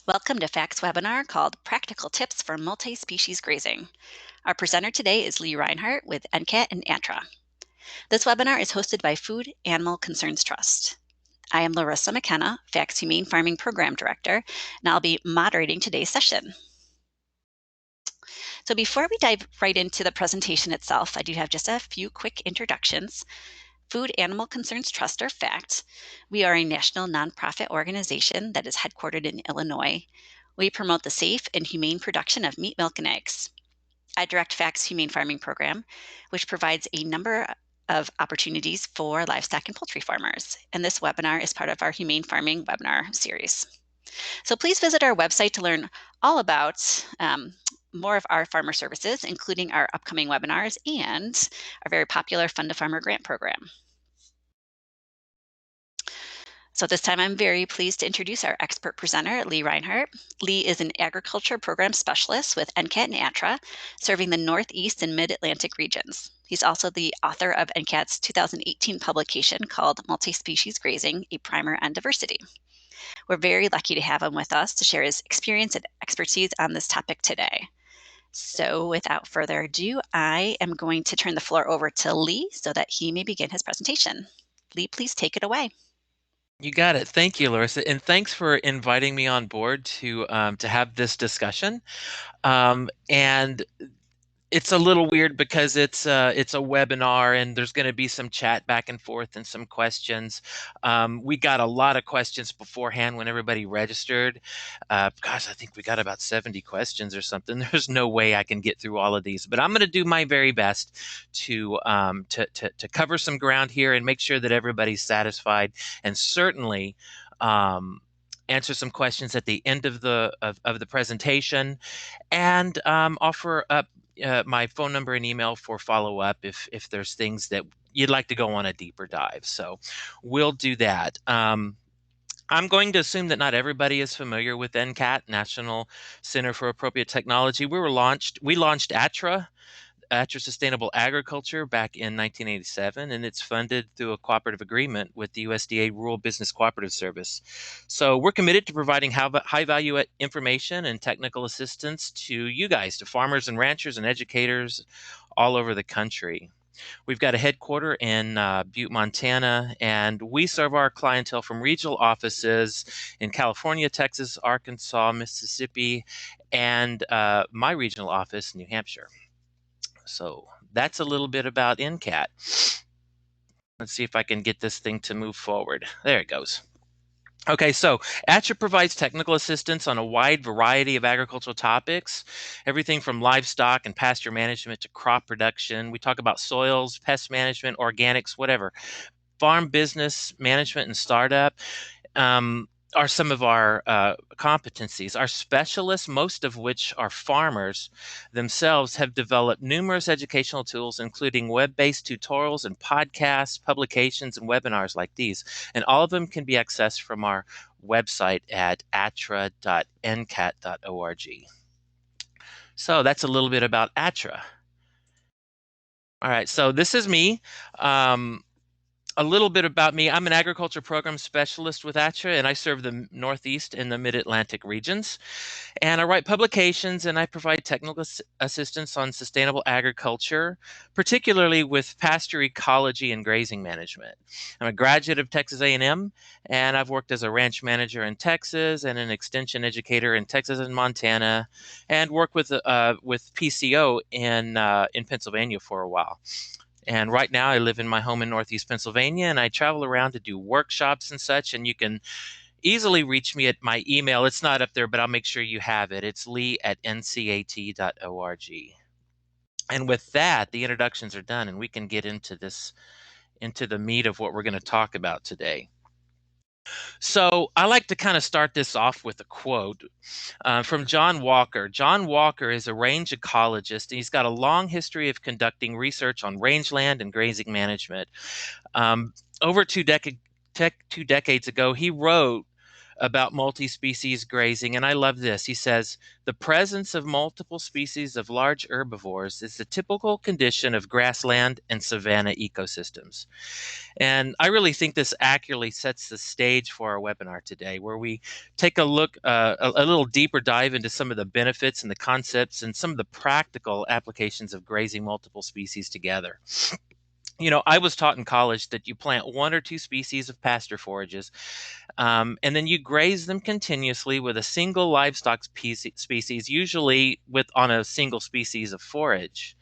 Welcome to FACT's webinar called Practical Tips for Multi-Species Grazing. Our presenter today is Lee Rinehart with NCAT and ATTRA. This webinar is hosted by Food Animal Concerns Trust. I am Larissa McKenna, FACT's Humane Farming Program Director, and I'll be moderating today's session. So before we dive right into the presentation itself, I do have just a few quick introductions. Food Animal Concerns Trust, or FACT. We are a national nonprofit organization that is headquartered in Illinois. We promote the safe and humane production of meat, milk, and eggs. I direct FACT's Humane Farming Program, which provides a number of opportunities for livestock and poultry farmers. And this webinar is part of our Humane Farming webinar series. So please visit our website to learn all about more of our farmer services, including our upcoming webinars and our very popular Fund to Farmer grant program. So this time I'm very pleased to introduce our expert presenter, Lee Rinehart. Lee is an agriculture program specialist with NCAT and ATTRA, serving the Northeast and Mid-Atlantic regions. He's also the author of NCAT's 2018 publication called Multi-Species Grazing, a Primer on Diversity. We're very lucky to have him with us to share his experience and expertise on this topic today. So without further ado, I am going to turn the floor over to Lee so that he may begin his presentation. Lee, please take it away. You got it. Thank you, Larissa, and thanks for inviting me on board to have this discussion. And it's a little weird because it's a webinar and there's going to be some chat back and forth and some questions. We got a lot of questions beforehand when everybody registered. Gosh, I think we got about 70 questions or something. There's no way I can get through all of these, but I'm going to do my very best to cover some ground here and make sure that everybody's satisfied, and certainly answer some questions at the end of the presentation, and offer up my phone number and email for follow-up if there's things that you'd like to go on a deeper dive. So we'll do that. I'm going to assume that not everybody is familiar with NCAT, National Center for Appropriate Technology. We launched ATTRA Sustainable Agriculture back in 1987, and it's funded through a cooperative agreement with the USDA Rural Business Cooperative Service. So we're committed to providing high-value information and technical assistance to you guys, to farmers and ranchers and educators all over the country. We've got a headquarter in Butte, Montana, and we serve our clientele from regional offices in California, Texas, Arkansas, Mississippi, and my regional office, New Hampshire. So that's a little bit about NCAT. Let's see if I can get this thing to move forward. There it goes. Okay, so ATTRA provides technical assistance on a wide variety of agricultural topics, everything from livestock and pasture management to crop production. We talk about soils, pest management, organics, whatever. Farm business management and startup are some of our competencies. Our specialists, most of which are farmers themselves, have developed numerous educational tools, including web-based tutorials and podcasts, publications, and webinars like these. And all of them can be accessed from our website at attra.ncat.org. So that's a little bit about ATTRA. All right, so this is me. A little bit about me. I'm an agriculture program specialist with ATTRA, and I serve the Northeast and the Mid-Atlantic regions. And I write publications, and I provide technical assistance on sustainable agriculture, particularly with pasture ecology and grazing management. I'm a graduate of Texas A&M, and I've worked as a ranch manager in Texas and an extension educator in Texas and Montana, and worked with PCO in Pennsylvania for a while. And right now I live in my home in Northeast Pennsylvania, and I travel around to do workshops and such. And you can easily reach me at my email. It's not up there, but I'll make sure you have it. It's lee@ncat.org. And with that, the introductions are done, and we can get into the meat of what we're going to talk about today. So I like to kind of start this off with a quote from John Walker. John Walker is a range ecologist, and he's got a long history of conducting research on rangeland and grazing management. Over two decades ago, he wrote about multi-species grazing, and I love this. He says, the presence of multiple species of large herbivores is the typical condition of grassland and savanna ecosystems. And I really think this accurately sets the stage for our webinar today, where we take a look, a little deeper dive into some of the benefits and the concepts and some of the practical applications of grazing multiple species together. You know, I was taught in college that you plant one or two species of pasture forages, and then you graze them continuously with a single livestock species, usually on a single species of forage.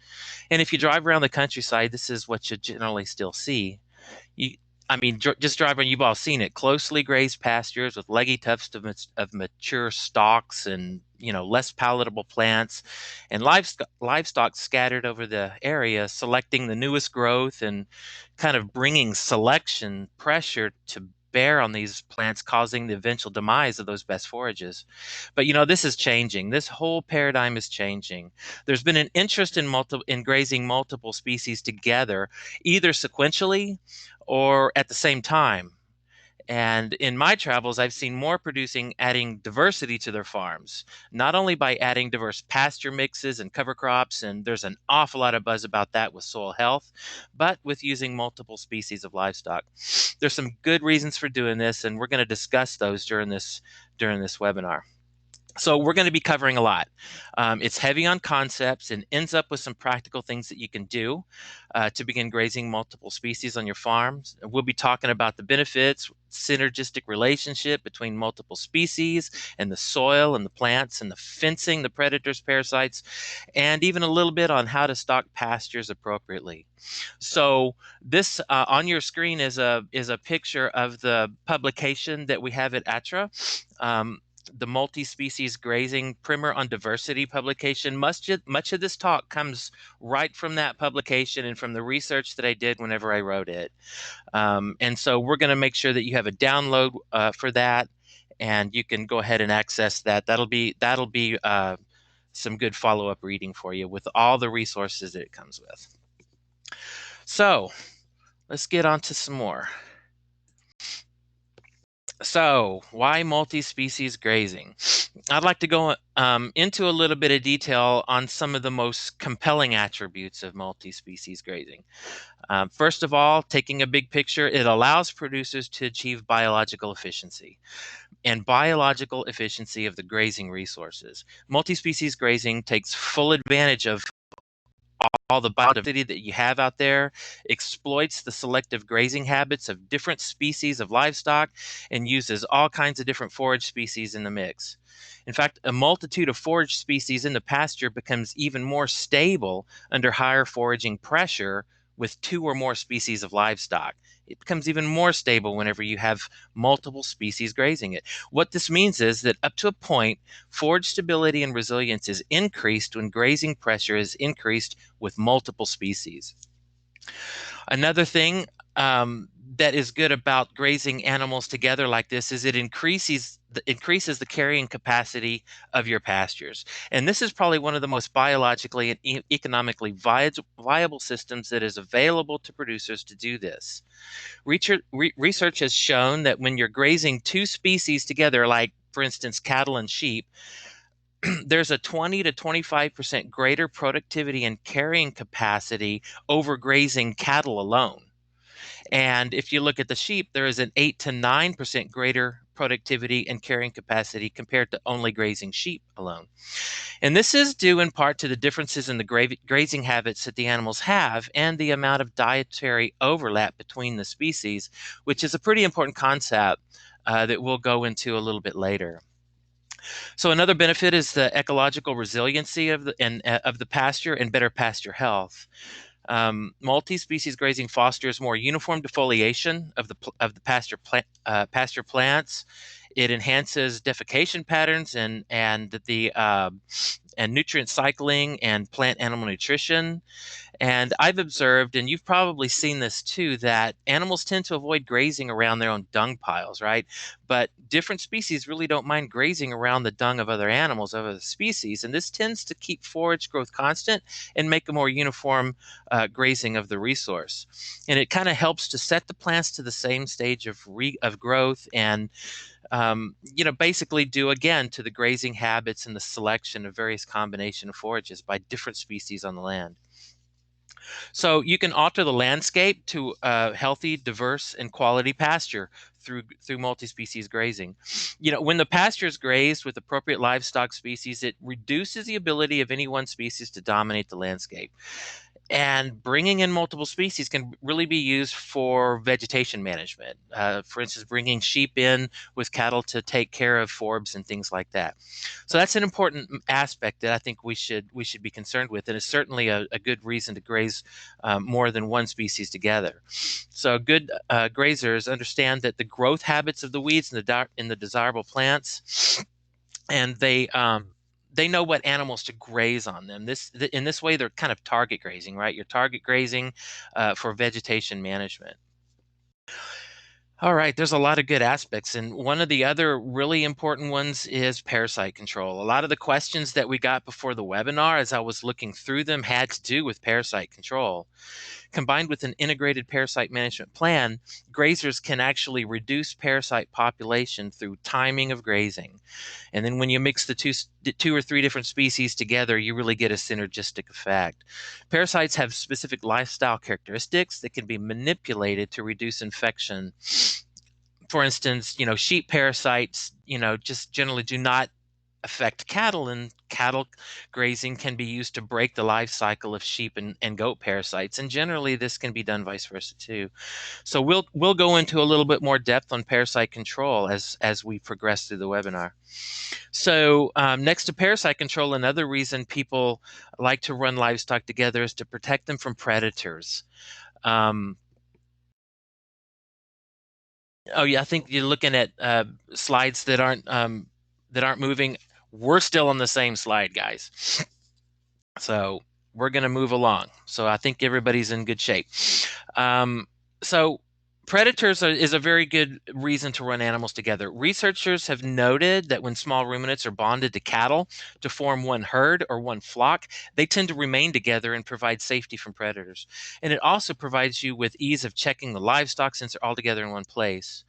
And if you drive around the countryside, this is what you generally still see. You, I mean, just driving, you've all seen it. Closely grazed pastures with leggy tufts of mature stalks and, you know, less palatable plants, and livestock scattered over the area, selecting the newest growth and kind of bringing selection pressure to bear on these plants, causing the eventual demise of those best forages. But you know, this is changing. This whole paradigm is changing. There's been an interest in grazing multiple species together, either sequentially or at the same time. And in my travels, I've seen more producing adding diversity to their farms, not only by adding diverse pasture mixes and cover crops, and there's an awful lot of buzz about that with soil health, but with using multiple species of livestock. There's some good reasons for doing this, and we're going to discuss those during this webinar. So we're going to be covering a lot. It's heavy on concepts and ends up with some practical things that you can do to begin grazing multiple species on your farms. We'll be talking about the benefits, synergistic relationship between multiple species and the soil and the plants and the fencing, the predators, parasites, and even a little bit on how to stock pastures appropriately. So this on your screen is a picture of the publication that we have at ATTRA. The multi-species grazing primer on diversity publication. Much of this talk comes right from that publication and from the research that I did whenever I wrote it. And so we're going to make sure that you have a download for that, and you can go ahead and access that. That'll be some good follow-up reading for you with all the resources that it comes with. So let's get on to some more. So, why multi-species grazing? I'd like to go into a little bit of detail on some of the most compelling attributes of multi-species grazing. First of all, taking a big picture, it allows producers to achieve biological efficiency and biological efficiency of the grazing resources. Multi-species grazing takes full advantage of all the biodiversity that you have out there, exploits the selective grazing habits of different species of livestock, and uses all kinds of different forage species in the mix. In fact, a multitude of forage species in the pasture becomes even more stable under higher foraging pressure with two or more species of livestock. It becomes even more stable whenever you have multiple species grazing it. What this means is that up to a point, forage stability and resilience is increased when grazing pressure is increased with multiple species. Another thing that is good about grazing animals together like this is it increases the carrying capacity of your pastures. And this is probably one of the most biologically and economically viable systems that is available to producers to do this. Research has shown that when you're grazing two species together, like for instance cattle and sheep, there's a 20 to 25% greater productivity and carrying capacity over grazing cattle alone. And if you look at the sheep, there is an 8 to 9% greater productivity and carrying capacity compared to only grazing sheep alone. And this is due in part to the differences in the grazing habits that the animals have and the amount of dietary overlap between the species, which is a pretty important concept that we'll go into a little bit later. So another benefit is the ecological resiliency of the pasture and better pasture health. Multi-species grazing fosters more uniform defoliation of the pasture plants. It enhances defecation patterns and nutrient cycling and plant animal nutrition. And I've observed, and you've probably seen this too, that animals tend to avoid grazing around their own dung piles, right? But different species really don't mind grazing around the dung of other animals, of other species. And this tends to keep forage growth constant and make a more uniform grazing of the resource. And it kind of helps to set the plants to the same stage of growth and basically due again to the grazing habits and the selection of various combination of forages by different species on the land. So you can alter the landscape to healthy, diverse, and quality pasture through multi-species grazing. When the pasture is grazed with appropriate livestock species, it reduces the ability of any one species to dominate the landscape. And bringing in multiple species can really be used for vegetation management. For instance, bringing sheep in with cattle to take care of forbs and things like that. So that's an important aspect that I think we should be concerned with, and it's certainly a good reason to graze more than one species together. So good grazers understand that the growth habits of the weeds in the desirable plants, and they know what animals to graze on them. In this way, they're kind of target grazing, right? You're target grazing for vegetation management. All right, there's a lot of good aspects, and one of the other really important ones is parasite control. A lot of the questions that we got before the webinar, as I was looking through them, had to do with parasite control. Combined with an integrated parasite management plan, grazers can actually reduce parasite population through timing of grazing. And then when you mix the two or three different species together, you really get a synergistic effect. Parasites have specific lifestyle characteristics that can be manipulated to reduce infection. For instance, sheep parasites, just generally do not affect cattle, and cattle grazing can be used to break the life cycle of sheep and goat parasites. And generally, this can be done vice versa too. So we'll go into a little bit more depth on parasite control as we progress through the webinar. So next to parasite control, another reason people like to run livestock together is to protect them from predators. Um, oh yeah, I think you're looking at slides that aren't moving. We're still on the same slide, guys. So we're going to move along. So I think everybody's in good shape. Um, so predators is a very good reason to run animals together. Researchers have noted that when small ruminants are bonded to cattle to form one herd or one flock, they tend to remain together and provide safety from predators. And it also provides you with ease of checking the livestock since they're all together in one place.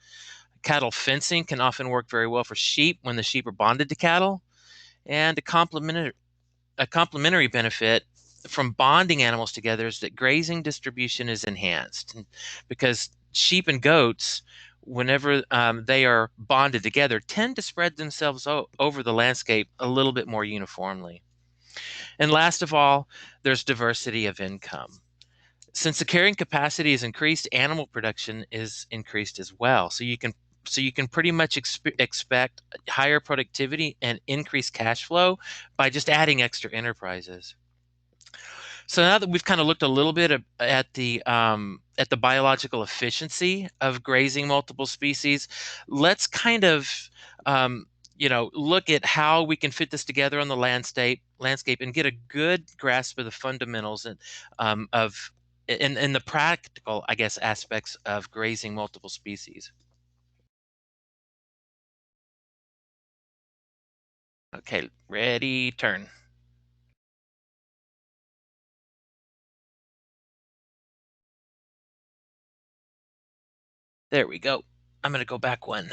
Cattle fencing can often work very well for sheep when the sheep are bonded to cattle. And a complementary benefit from bonding animals together is that grazing distribution is enhanced, because sheep and goats, whenever they are bonded together, tend to spread themselves over the landscape a little bit more uniformly. And last of all, there's diversity of income. Since the carrying capacity is increased, animal production is increased as well. So you can pretty much expect higher productivity and increased cash flow by just adding extra enterprises. So now that we've kind of looked a little bit at the biological efficiency of grazing multiple species, let's kind of look at how we can fit this together on the landscape and get a good grasp of the fundamentals of in the practical, I guess, aspects of grazing multiple species. Okay, ready, turn. There we go. I'm going to go back one.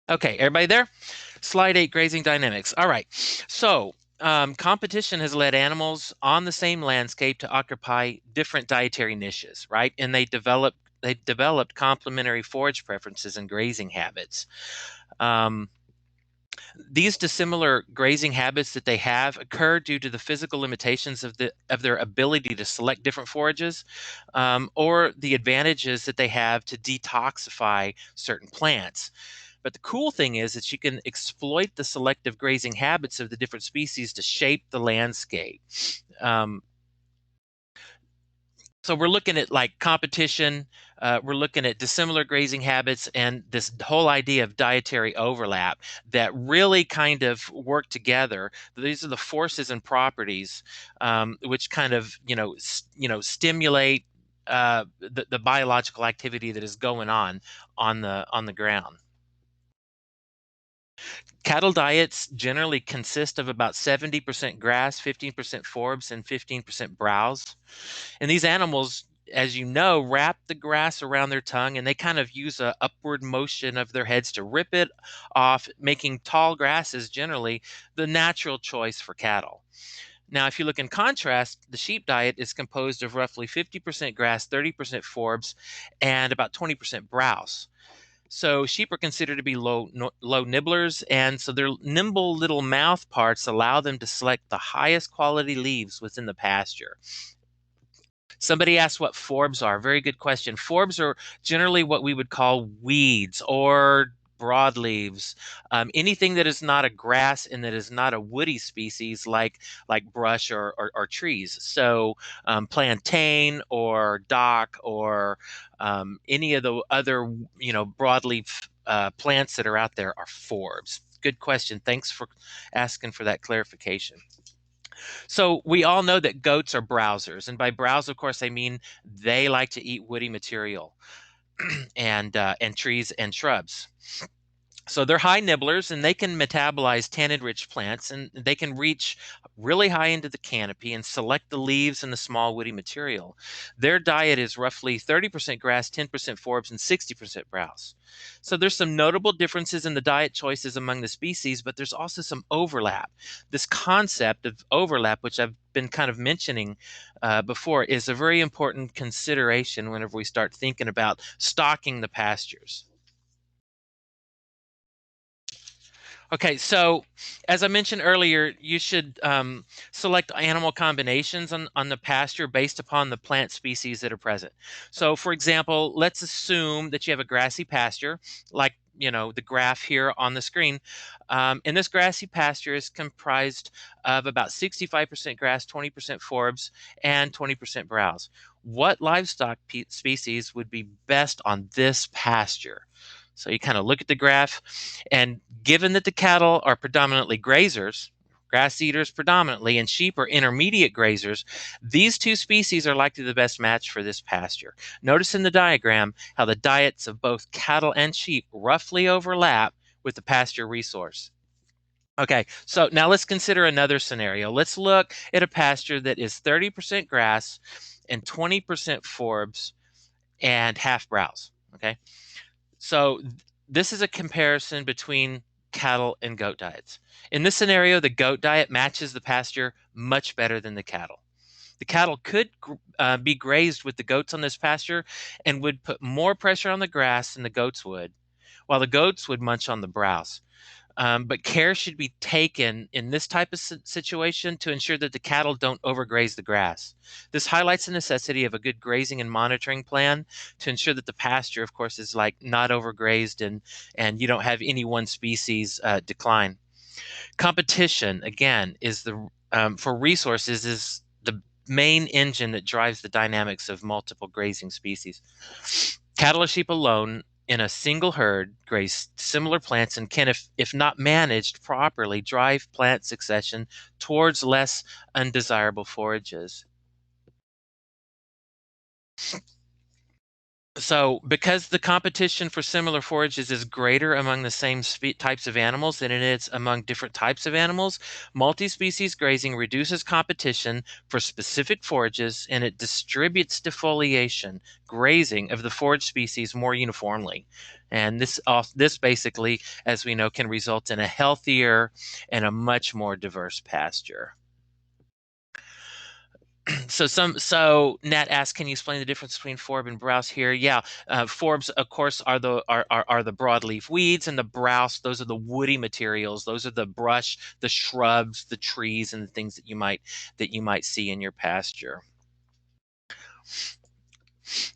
Okay, everybody there? Slide 8, grazing dynamics. All right. So competition has led animals on the same landscape to occupy different dietary niches, right? And they developed complementary forage preferences and grazing habits. Um, these dissimilar grazing habits that they have occur due to the physical limitations of their ability to select different forages, or the advantages that they have to detoxify certain plants. But the cool thing is that you can exploit the selective grazing habits of the different species to shape the landscape. Um, so we're looking at like competition, we're looking at dissimilar grazing habits, and this whole idea of dietary overlap that really kind of work together. These are the forces and properties which kind of stimulate the biological activity that is going on the ground. Cattle diets generally consist of about 70% grass, 15% forbs, and 15% browse. And these animals as you know, wrap the grass around their tongue, and they kind of use a upward motion of their heads to rip it off, making tall grasses generally the natural choice for cattle. Now, if you look in contrast, the sheep diet is composed of roughly 50% grass, 30% forbs, and about 20% browse. So sheep are considered to be low nibblers, and so their nimble little mouth parts allow them to select the highest quality leaves within the pasture. Somebody asked what forbs are. Very good question. Forbs are generally what we would call weeds or broadleaves. Anything that is not a grass and that is not a woody species like brush or trees. So plantain or dock or any of the other broadleaf plants that are out there are forbs. Good question. Thanks for asking for that clarification. So we all know that goats are browsers, and by browse, of course, I mean they like to eat woody material and trees and shrubs. So they're high nibblers, and they can metabolize tannin-rich plants, and they can reach really high into the canopy and select the leaves and the small woody material. Their diet is roughly 30% grass, 10% forbs, and 60% browse. So there's some notable differences in the diet choices among the species, but there's also some overlap. This concept of overlap, which I've been kind of mentioning before, is a very important consideration whenever we start thinking about stocking the pastures. Okay, so as I mentioned earlier, you should select animal combinations on the pasture based upon the plant species that are present. So, for example, let's assume that you have a grassy pasture, like the graph here on the screen. And this grassy pasture is comprised of about 65% grass, 20% forbs, and 20% browse. What livestock species would be best on this pasture? So you kind of look at the graph, and given that the cattle are predominantly grazers, grass eaters predominantly, and sheep are intermediate grazers, these two species are likely the best match for this pasture. Notice in the diagram how the diets of both cattle and sheep roughly overlap with the pasture resource. Okay, so now let's consider another scenario. Let's look at a pasture that is 30% grass and 20% forbs and half browse. Okay, so this is a comparison between cattle and goat diets. In this scenario, the goat diet matches the pasture much better than the cattle. The cattle could be grazed with the goats on this pasture and would put more pressure on the grass than the goats would, while the goats would munch on the browse. But care should be taken in this type of situation to ensure that the cattle don't overgraze the grass. This highlights the necessity of a good grazing and monitoring plan to ensure that the pasture, of course, is like not overgrazed and you don't have any one species decline. Competition, again, is for resources is the main engine that drives the dynamics of multiple grazing species. Cattle or sheep alone in a single herd graze similar plants and can, if not managed properly, drive plant succession towards less undesirable forages. So, because the competition for similar forages is greater among the same types of animals than it is among different types of animals, multi-species grazing reduces competition for specific forages and it distributes defoliation, grazing of the forage species more uniformly. And this basically, as we know, can result in a healthier and a much more diverse pasture. So Nat asked, can you explain the difference between forb and browse here? Yeah, forbs, of course, are the broadleaf weeds, and the browse, those are the woody materials. Those are the brush, the shrubs, the trees, and the things that you might see in your pasture.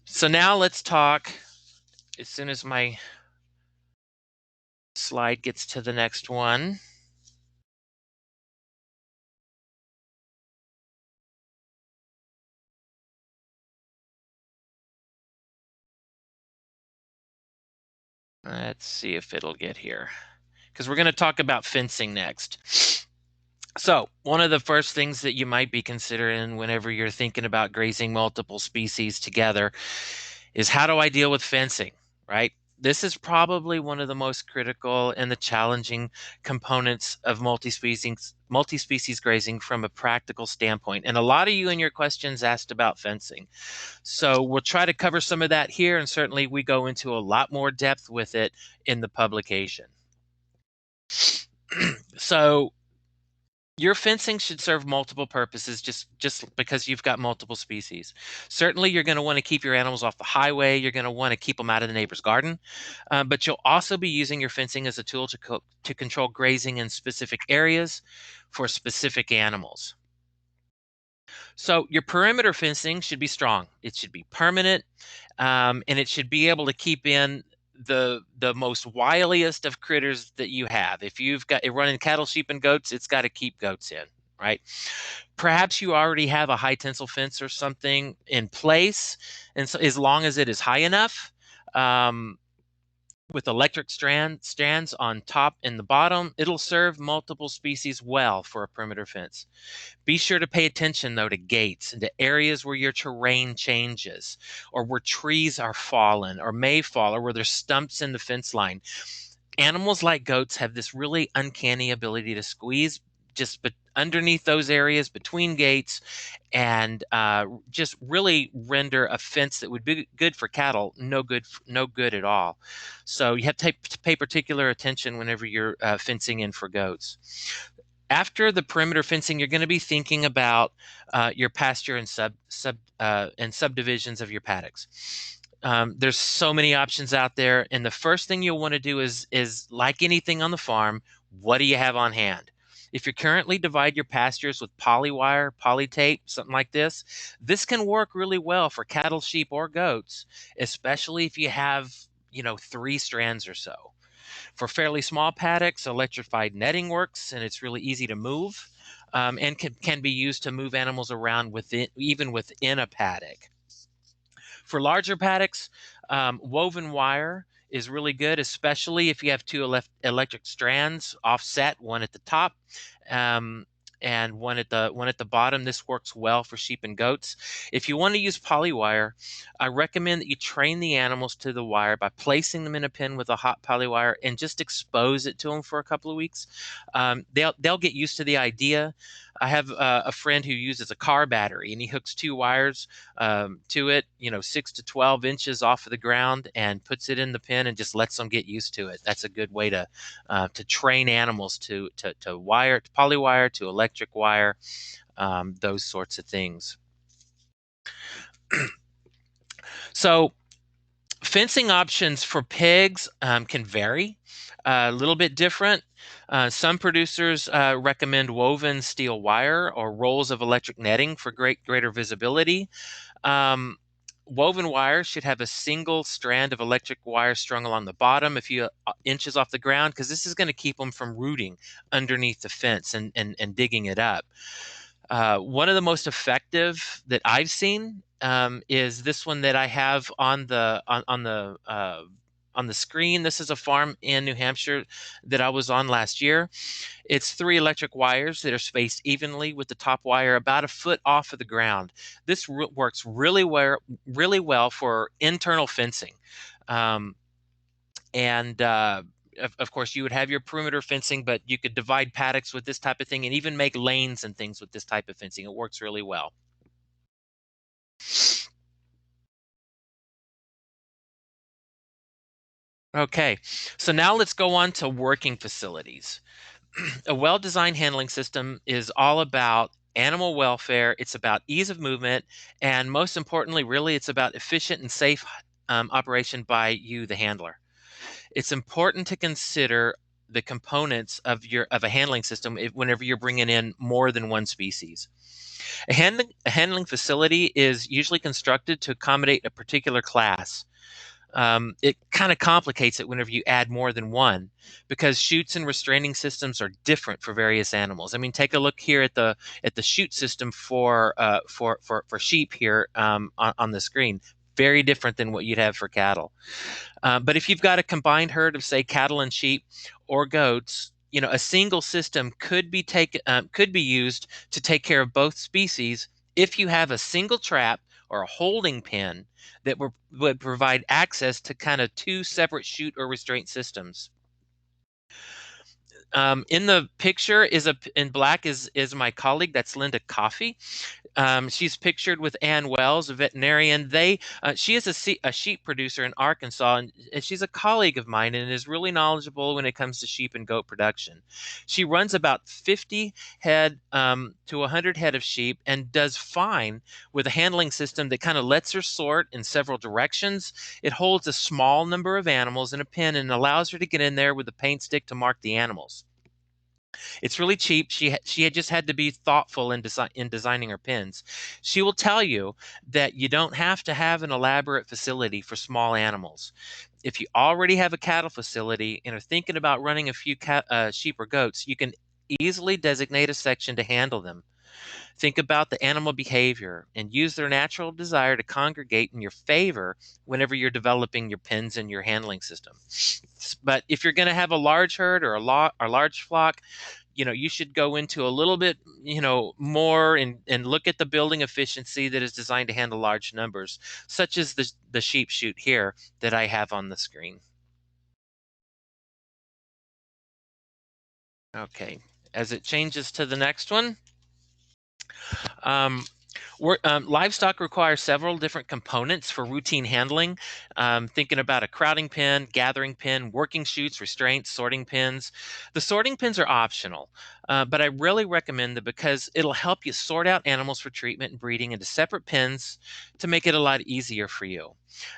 So now let's talk. As soon as my slide gets to the next one. Let's see if it'll get here, because we're going to talk about fencing next. So, one of the first things that you might be considering whenever you're thinking about grazing multiple species together is, how do I deal with fencing, right? This is probably one of the most critical and the challenging components of multi-species grazing from a practical standpoint. And a lot of you in your questions asked about fencing. So we'll try to cover some of that here, and certainly we go into a lot more depth with it in the publication. So your fencing should serve multiple purposes just because you've got multiple species. Certainly, you're going to want to keep your animals off the highway. You're going to want to keep them out of the neighbor's garden. But you'll also be using your fencing as a tool to control grazing in specific areas for specific animals. So your perimeter fencing should be strong. It should be permanent, and it should be able to keep in the most wiliest of critters that you have. If you've got running cattle, sheep, and goats, it's got to keep goats in, right? Perhaps you already have a high tensile fence or something in place, and so as long as it is high enough, with electric strands on top and the bottom, it'll serve multiple species well for a perimeter fence. Be sure to pay attention, though, to gates and to areas where your terrain changes, or where trees are fallen or may fall, or where there's stumps in the fence line. Animals like goats have this really uncanny ability to squeeze just underneath those areas between gates, and just really render a fence that would be good for cattle no good at all. So you have to pay particular attention whenever you're fencing in for goats. After the perimeter fencing, you're going to be thinking about your pasture and subdivisions of your paddocks. There's so many options out there, and the first thing you'll want to do is like anything on the farm, what do you have on hand? If you currently divide your pastures with polywire, polytape, something like this can work really well for cattle, sheep, or goats, especially if you have 3 strands or so. For fairly small paddocks, electrified netting works, and it's really easy to move, and can be used to move animals around even within a paddock. For larger paddocks, woven wire is really good, especially if you have 2 electric strands offset, one at the top, and one at the bottom. This works well for sheep and goats. If you want to use polywire, I recommend that you train the animals to the wire by placing them in a pen with a hot polywire and just expose it to them for a couple of weeks. They'll get used to the idea. I have a friend who uses a car battery, and he hooks 2 wires to it, 6 to 12 inches off of the ground, and puts it in the pen and just lets them get used to it. That's a good way to train animals to wire, to polywire, to electric wire, those sorts of things. So fencing options for pigs can vary, a little bit different. Some producers recommend woven steel wire or rolls of electric netting for greater visibility. Woven wire should have a single strand of electric wire strung along the bottom a few inches off the ground, because this is going to keep them from rooting underneath the fence and digging it up. One of the most effective that I've seen is this one that I have on the screen. This is a farm in New Hampshire that I was on last year. It's 3 electric wires that are spaced evenly, with the top wire about a foot off of the ground. This works really well for internal fencing. Of course, you would have your perimeter fencing, but you could divide paddocks with this type of thing, and even make lanes and things with this type of fencing. It works really well. Okay, so now let's go on to working facilities. A well-designed handling system is all about animal welfare. It's about ease of movement, and most importantly, really, it's about efficient and safe operation by you, the handler. It's important to consider the components of a handling system whenever you're bringing in more than one species. A handling facility is usually constructed to accommodate a particular class. It kind of complicates it whenever you add more than one, because chutes and restraining systems are different for various animals. I mean, take a look here at the chute system for sheep here on the screen. Very different than what you'd have for cattle. But if you've got a combined herd of, say, cattle and sheep or goats, a single system could be used to take care of both species if you have a single trap or a holding pen that would provide access to kind of two separate chute or restraint systems. In the picture in black is my colleague. That's Linda Coffey. She's pictured with Ann Wells, a veterinarian. She is a sheep producer in Arkansas, and she's a colleague of mine and is really knowledgeable when it comes to sheep and goat production. She runs about 50 head to 100 head of sheep and does fine with a handling system that kind of lets her sort in several directions. It holds a small number of animals in a pen and allows her to get in there with a paint stick to mark the animals. It's really cheap. She had just had to be thoughtful in designing her pens. She will tell you that you don't have to have an elaborate facility for small animals. If you already have a cattle facility and are thinking about running a few sheep or goats, you can easily designate a section to handle them. Think about the animal behavior and use their natural desire to congregate in your favor whenever you're developing your pens and your handling system. But if you're going to have a large herd or a large flock, you should go into a little bit, more and look at the building efficiency that is designed to handle large numbers, such as the sheep chute here that I have on the screen. Okay, as it changes to the next one. Um, Livestock require several different components for routine handling. Thinking about a crowding pen, gathering pen, working chutes, restraints, sorting pens. The sorting pens are optional, but I really recommend them because it'll help you sort out animals for treatment and breeding into separate pens to make it a lot easier for you.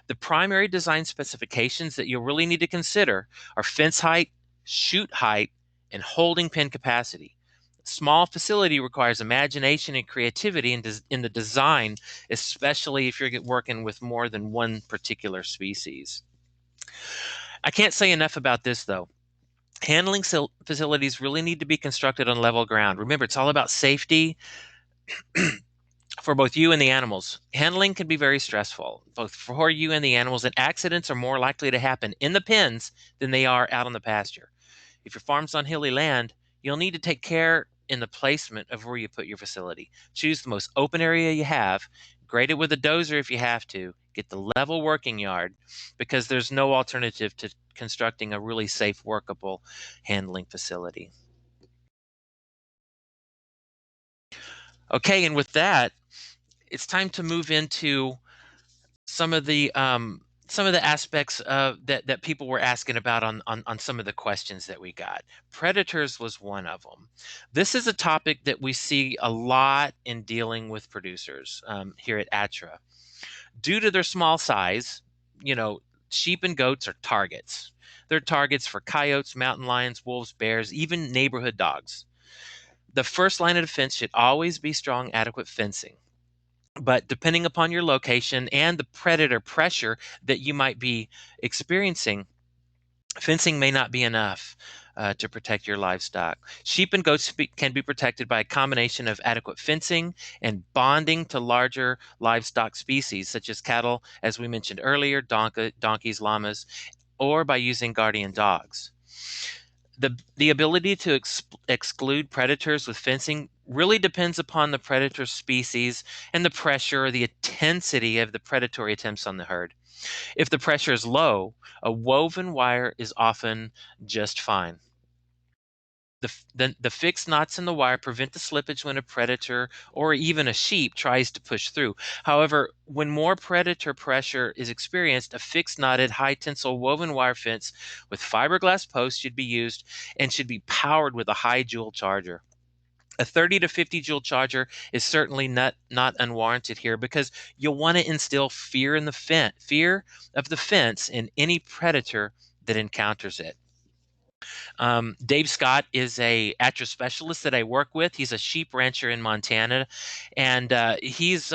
The primary design specifications that you'll really need to consider are fence height, chute height, and holding pen capacity. Small facility requires imagination and creativity in the design, especially if you're working with more than one particular species. I can't say enough about this though. Handling facilities really need to be constructed on level ground. Remember, it's all about safety for both you and the animals. Handling can be very stressful, both for you and the animals, and accidents are more likely to happen in the pens than they are out on the pasture. If your farm's on hilly land, you'll need to take care in the placement of where you put your facility. Choose the most open area you have, grade it with a dozer if you have to, get the level working yard, because there's no alternative to constructing a really safe, workable handling facility. Okay, and with that, it's time to move into some of the aspects that people were asking about on some of the questions that we got. Predators was one of them. This is a topic that we see a lot in dealing with producers here at ATTRA. Due to their small size, sheep and goats are targets. They're targets for coyotes, mountain lions, wolves, bears, even neighborhood dogs. The first line of defense should always be strong, adequate fencing. But depending upon your location and the predator pressure that you might be experiencing, fencing may not be enough to protect your livestock. Sheep and goats can be protected by a combination of adequate fencing and bonding to larger livestock species, such as cattle, as we mentioned earlier, donkeys, llamas, or by using guardian dogs. The ability to exclude predators with fencing really depends upon the predator species and the pressure or the intensity of the predatory attempts on the herd. If the pressure is low, a woven wire is often just fine. The fixed knots in the wire prevent the slippage when a predator or even a sheep tries to push through. However, when more predator pressure is experienced, a fixed knotted high tensile woven wire fence with fiberglass posts should be used and should be powered with a high joule charger. A 30 to 50 joule charger is certainly not unwarranted here because you'll want to instill fear of the fence in any predator that encounters it. Dave Scott is a ATTRA specialist that I work with. He's a sheep rancher in Montana, and he's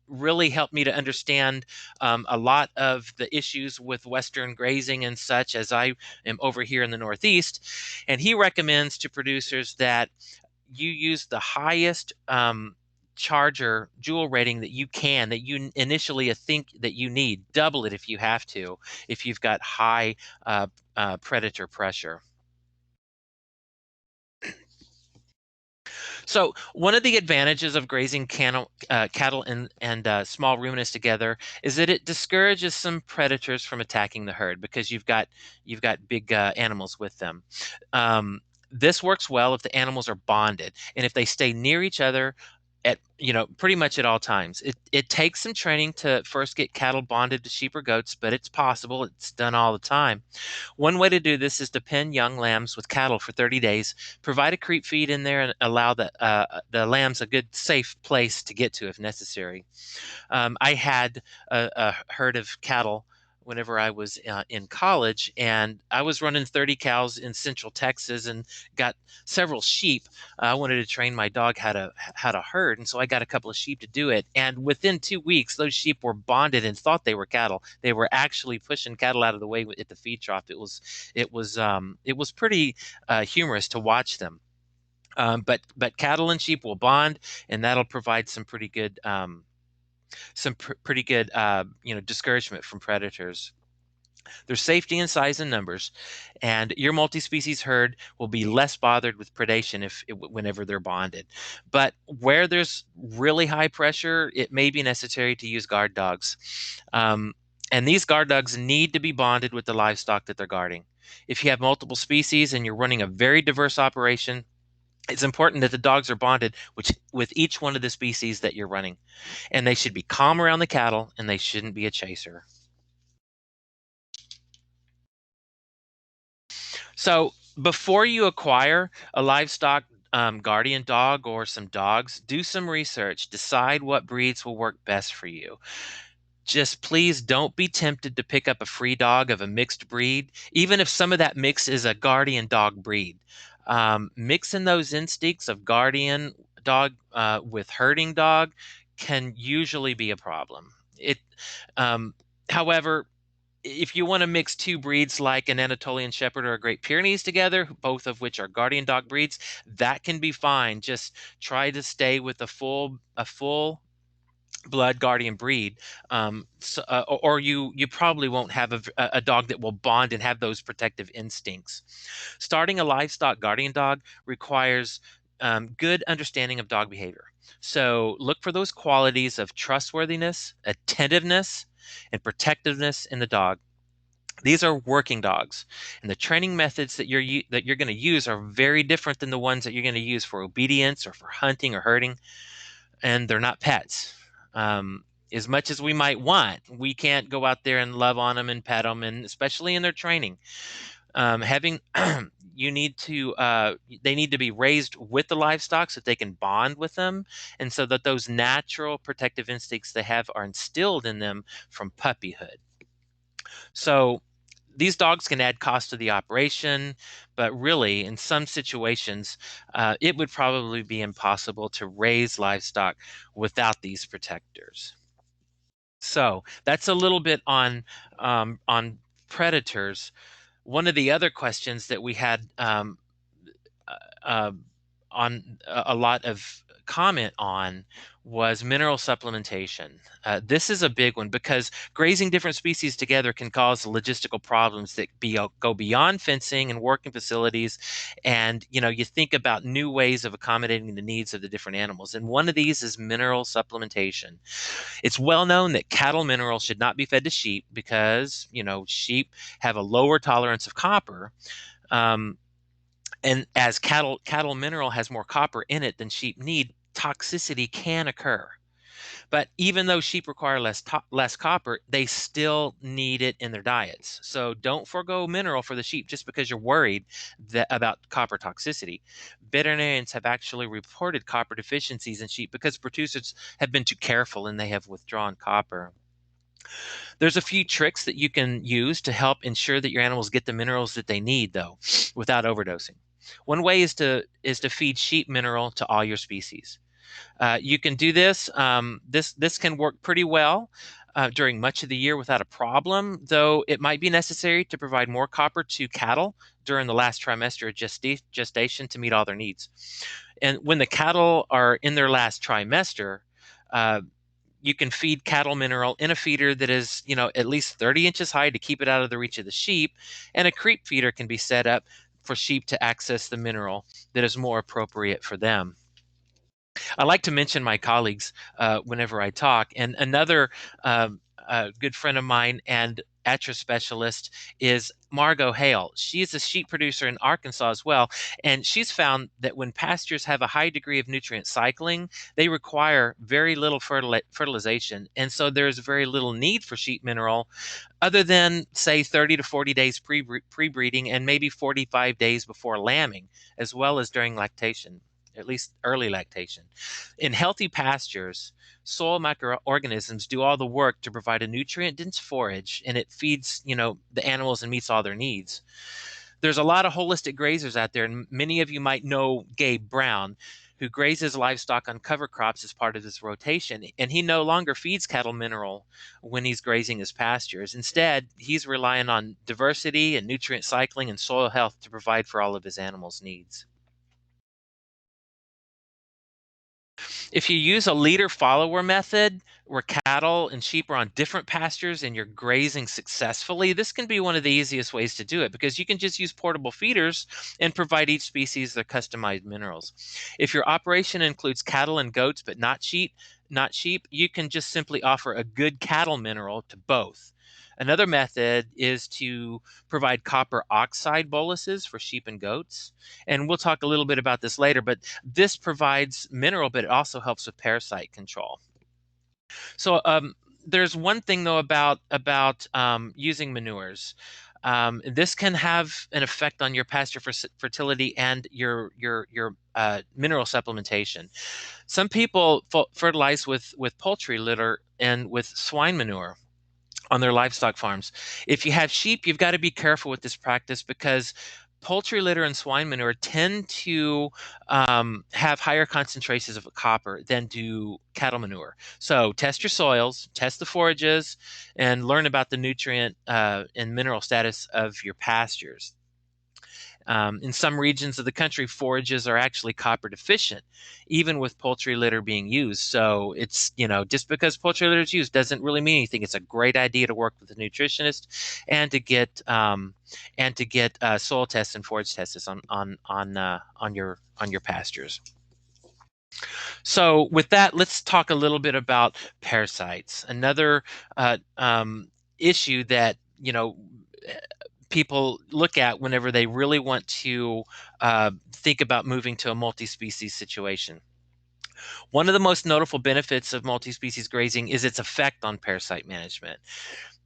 really helped me to understand a lot of the issues with Western grazing and such as I am over here in the Northeast. And he recommends to producers that you use the highest charger joule rating that you initially think that you need. Double it if you have to, if you've got high predator pressure. So one of the advantages of grazing cattle and small ruminants together is that it discourages some predators from attacking the herd because you've got big animals with them. Um, this works well if the animals are bonded and if they stay near each other at pretty much at all times. It takes some training to first get cattle bonded to sheep or goats, but it's possible. It's done all the time. One way to do this is to pen young lambs with cattle for 30 days, provide a creep feed in there, and allow the lambs a good, safe place to get to if necessary. I had a herd of cattle whenever I was in college, and I was running 30 cows in Central Texas and got several sheep. I wanted to train my dog how to herd, and so I got a couple of sheep to do it. And within 2 weeks, those sheep were bonded and thought they were cattle. They were actually pushing cattle out of the way at the feed trough. It was pretty humorous to watch them. But cattle and sheep will bond, and that'll provide some pretty good discouragement from predators. There's safety in size and numbers, and your multi-species herd will be less bothered with predation whenever they're bonded. But where there's really high pressure, it may be necessary to use guard dogs. Um, and these guard dogs need to be bonded with the livestock that they're guarding. If you have multiple species and you're running a very diverse operation, it's important that the dogs are bonded with each one of the species that you're running, and they should be calm around the cattle, and they shouldn't be a chaser. So before you acquire a livestock guardian dog or some dogs, do some research. Decide what breeds will work best for you. Just please don't be tempted to pick up a free dog of a mixed breed, even if some of that mix is a guardian dog breed. Mixing those instincts of guardian dog with herding dog can usually be a problem. Um, However, if you want to mix two breeds like an Anatolian Shepherd or a Great Pyrenees together, both of which are guardian dog breeds, that can be fine. Just try to stay with a full blood guardian breed, or you probably won't have a dog that will bond and have those protective instincts. Starting a livestock guardian dog requires good understanding of dog behavior. So look for those qualities of trustworthiness, attentiveness, and protectiveness in the dog. These are working dogs, and the training methods that you're going to use are very different than the ones that you're going to use for obedience or for hunting or herding, and they're not pets. As much as we might want, we can't go out there and love on them and pet them, and especially in their training. Having you need to They need to be raised with the livestock so that they can bond with them, and so that those natural protective instincts they have are instilled in them from puppyhood. So these dogs can add cost to the operation, but really, in some situations, it would probably be impossible to raise livestock without these protectors. So that's a little bit on predators. One of the other questions that we had uh, on a lot of comment on was mineral supplementation. This is a big one because grazing different species together can cause logistical problems that go beyond fencing and working facilities. And you think about new ways of accommodating the needs of the different animals. And one of these is mineral supplementation. It's well known that cattle mineral should not be fed to sheep because sheep have a lower tolerance of copper. Um, and as cattle mineral has more copper in it than sheep need, toxicity can occur. But even though sheep require less copper, they still need it in their diets. So don't forego mineral for the sheep just because you're worried about copper toxicity. Veterinarians have actually reported copper deficiencies in sheep because producers have been too careful and they have withdrawn copper. There's a few tricks that you can use to help ensure that your animals get the minerals that they need, though, without overdosing. One way is to feed sheep mineral to all your species. You can do this. This can work pretty well during much of the year without a problem, though it might be necessary to provide more copper to cattle during the last trimester of gestation to meet all their needs. And when the cattle are in their last trimester, uh, you can feed cattle mineral in a feeder that is, at least 30 inches high to keep it out of the reach of the sheep, and a creep feeder can be set up for sheep to access the mineral that is more appropriate for them. I like to mention my colleagues whenever I talk. And another good friend of mine and ATTRA specialist is Margot Hale. She's a sheep producer in Arkansas as well. And she's found that when pastures have a high degree of nutrient cycling, they require very little fertilization. And so there's very little need for sheep mineral other than, say, 30 to 40 days pre-breeding and maybe 45 days before lambing, as well as during lactation, at least early lactation. In healthy pastures, soil microorganisms do all the work to provide a nutrient-dense forage, and it feeds, the animals and meets all their needs. There's a lot of holistic grazers out there, and many of you might know Gabe Brown, who grazes livestock on cover crops as part of this rotation. And he no longer feeds cattle mineral when he's grazing his pastures. Instead, he's relying on diversity and nutrient cycling and soil health to provide for all of his animals' needs. If you use a leader follower method where cattle and sheep are on different pastures and you're grazing successfully, this can be one of the easiest ways to do it because you can just use portable feeders and provide each species their customized minerals. If your operation includes cattle and goats but not sheep, you can just simply offer a good cattle mineral to both. Another method is to provide copper oxide boluses for sheep and goats. And we'll talk a little bit about this later, but this provides mineral, but it also helps with parasite control. So there's one thing though about using manures. This can have an effect on your pasture fertility and your mineral supplementation. Some people fertilize with poultry litter and with swine manure on their livestock farms. If you have sheep, you've got to be careful with this practice because poultry litter and swine manure tend to have higher concentrations of copper than do cattle manure. So test your soils, test the forages, and learn about the nutrient and mineral status of your pastures. In some regions of the country, forages are actually copper deficient, even with poultry litter being used. So it's, just because poultry litter is used doesn't really mean anything. It's a great idea to work with a nutritionist and to get soil tests and forage tests on your pastures. So with that, let's talk a little bit about parasites. Another issue that people look at whenever they really want to think about moving to a multi-species situation. One of the most notable benefits of multi-species grazing is its effect on parasite management.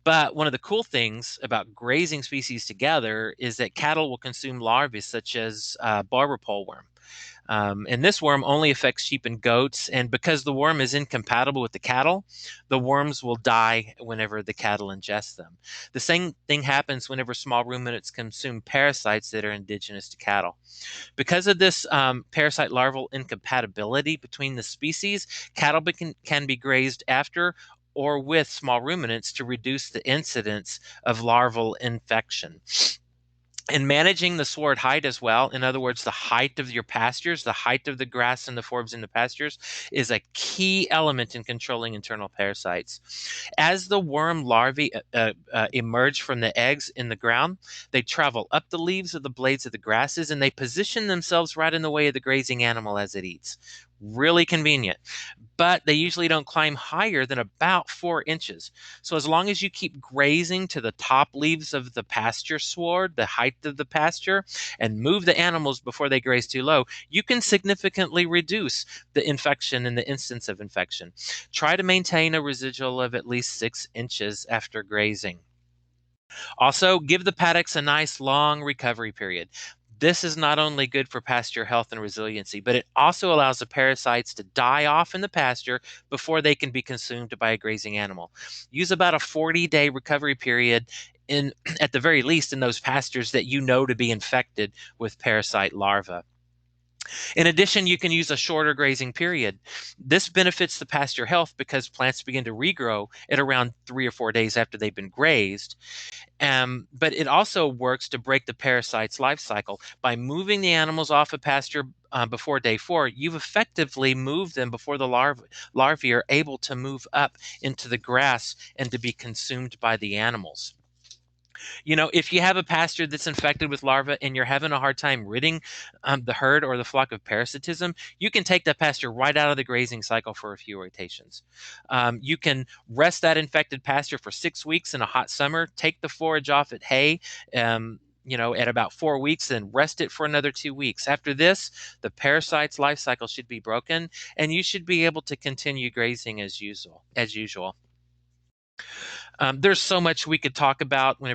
But one of the cool things about grazing species together is that cattle will consume larvae such as barber pole worm. And this worm only affects sheep and goats. And because the worm is incompatible with the cattle, the worms will die whenever the cattle ingest them. The same thing happens whenever small ruminants consume parasites that are indigenous to cattle. Because of this parasite larval incompatibility between the species, cattle can be grazed after or with small ruminants to reduce the incidence of larval infection. And managing the sward height as well, in other words, the height of your pastures, the height of the grass and the forbs in the pastures, is a key element in controlling internal parasites. As the worm larvae emerge from the eggs in the ground, they travel up the leaves of the blades of the grasses and they position themselves right in the way of the grazing animal as it eats. Really convenient. But they usually don't climb higher than about 4 inches. So as long as you keep grazing to the top leaves of the pasture sward, the height of the pasture, and move the animals before they graze too low, you can significantly reduce the infection and the instance of infection. Try to maintain a residual of at least 6 inches after grazing. Also, give the paddocks a nice long recovery period. This is not only good for pasture health and resiliency, but it also allows the parasites to die off in the pasture before they can be consumed by a grazing animal. Use about a 40-day recovery period in, at the very least, in those pastures that you know to be infected with parasite larvae. In addition, you can use a shorter grazing period. This benefits the pasture health because plants begin to regrow at around 3 or 4 days after they've been grazed. But it also works to break the parasite's life cycle. By moving the animals off a pasture before day 4, you've effectively moved them before the larvae are able to move up into the grass and to be consumed by the animals. If you have a pasture that's infected with larvae and you're having a hard time ridding the herd or the flock of parasitism, you can take that pasture right out of the grazing cycle for a few rotations. You can rest that infected pasture for 6 weeks in a hot summer, take the forage off at hay. At about 4 weeks, then rest it for another 2 weeks. After this, the parasite's life cycle should be broken, and you should be able to continue grazing as usual. There's so much we could talk about uh, when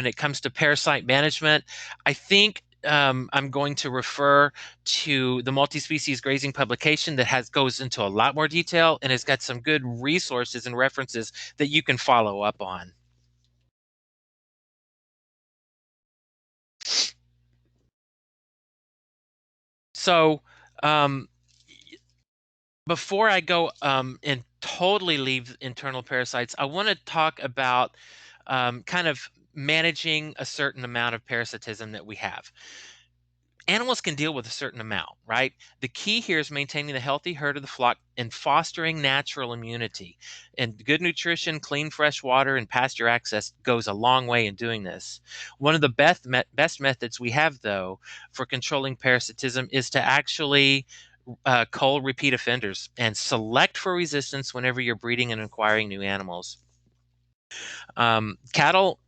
it comes to parasite management. I think I'm going to refer to the multi-species grazing publication that goes into a lot more detail and has got some good resources and references that you can follow up on. So um, before I go and totally leave internal parasites, I want to talk about kind of managing a certain amount of parasitism that we have. Animals can deal with a certain amount, right? The key here is maintaining the healthy herd of the flock and fostering natural immunity. And good nutrition, clean, fresh water, and pasture access goes a long way in doing this. One of the best methods we have, though, for controlling parasitism is to actually cull repeat offenders and select for resistance whenever you're breeding and acquiring new animals. Cattle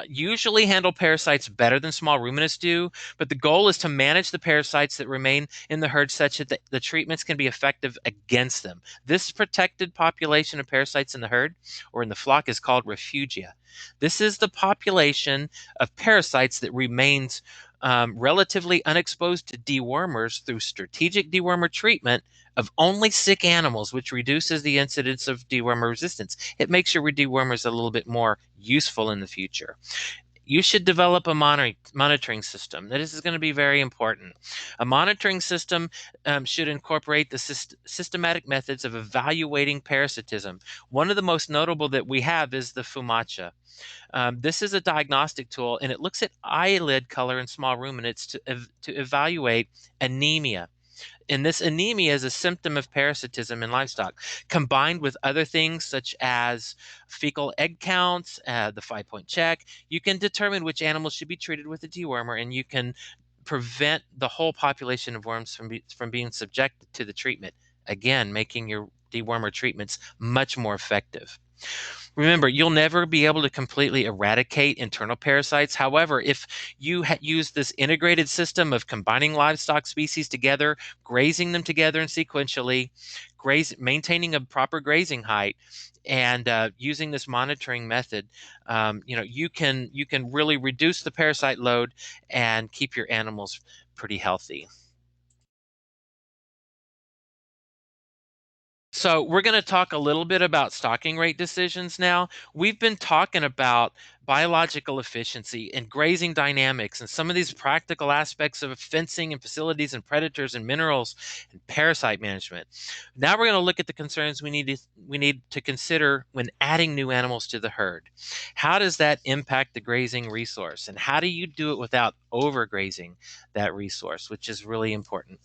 usually handle parasites better than small ruminants do, but the goal is to manage the parasites that remain in the herd such that the treatments can be effective against them. This protected population of parasites in the herd or in the flock is called refugia. This is the population of parasites that remains relatively unexposed to dewormers through strategic dewormer treatment of only sick animals, which reduces the incidence of dewormer resistance. It makes your dewormers a little bit more useful in the future. You should develop a monitoring system. This is going to be very important. A monitoring system should incorporate the systematic methods of evaluating parasitism. One of the most notable that we have is the FUMACHA. This is a diagnostic tool, and it looks at eyelid color in small ruminants to evaluate anemia. And this anemia is a symptom of parasitism in livestock, combined with other things such as fecal egg counts, the 5-point check. You can determine which animals should be treated with a dewormer, and you can prevent the whole population of worms from being subjected to the treatment. Again, making your dewormer treatments much more effective. Remember, you'll never be able to completely eradicate internal parasites. However, if you use this integrated system of combining livestock species together, grazing them together and sequentially, maintaining a proper grazing height, and using this monitoring method, you can really reduce the parasite load and keep your animals pretty healthy. So we're going to talk a little bit about stocking rate decisions now. We've been talking about biological efficiency and grazing dynamics and some of these practical aspects of fencing and facilities and predators and minerals and parasite management. Now we're going to look at the concerns we need to consider when adding new animals to the herd. How does that impact the grazing resource, and how do you do it without overgrazing that resource, which is really important.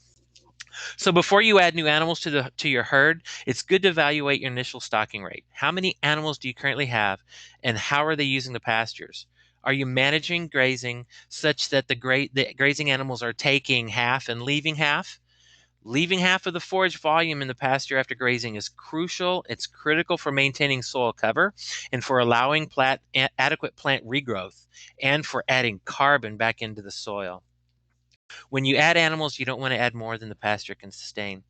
So before you add new animals to your herd, it's good to evaluate your initial stocking rate. How many animals do you currently have, and how are they using the pastures? Are you managing grazing such that the grazing animals are taking half and leaving half? Leaving half of the forage volume in the pasture after grazing is crucial. It's critical for maintaining soil cover and for allowing adequate plant regrowth and for adding carbon back into the soil. When you add animals, you don't want to add more than the pasture can sustain.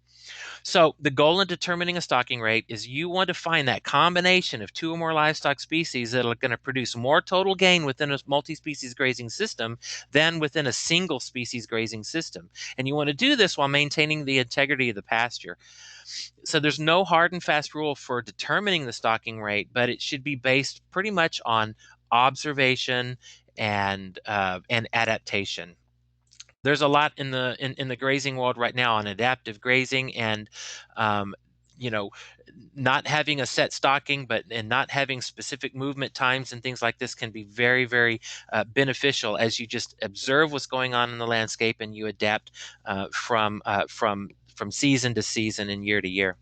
So the goal in determining a stocking rate is you want to find that combination of two or more livestock species that are going to produce more total gain within a multi-species grazing system than within a single species grazing system. And you want to do this while maintaining the integrity of the pasture. So there's no hard and fast rule for determining the stocking rate, but it should be based pretty much on observation and adaptation. There's a lot in the grazing world right now on adaptive grazing and um, you know not having a set stocking and not having specific movement times and things like this can be very, very beneficial as you just observe what's going on in the landscape and you adapt from season to season and year to year.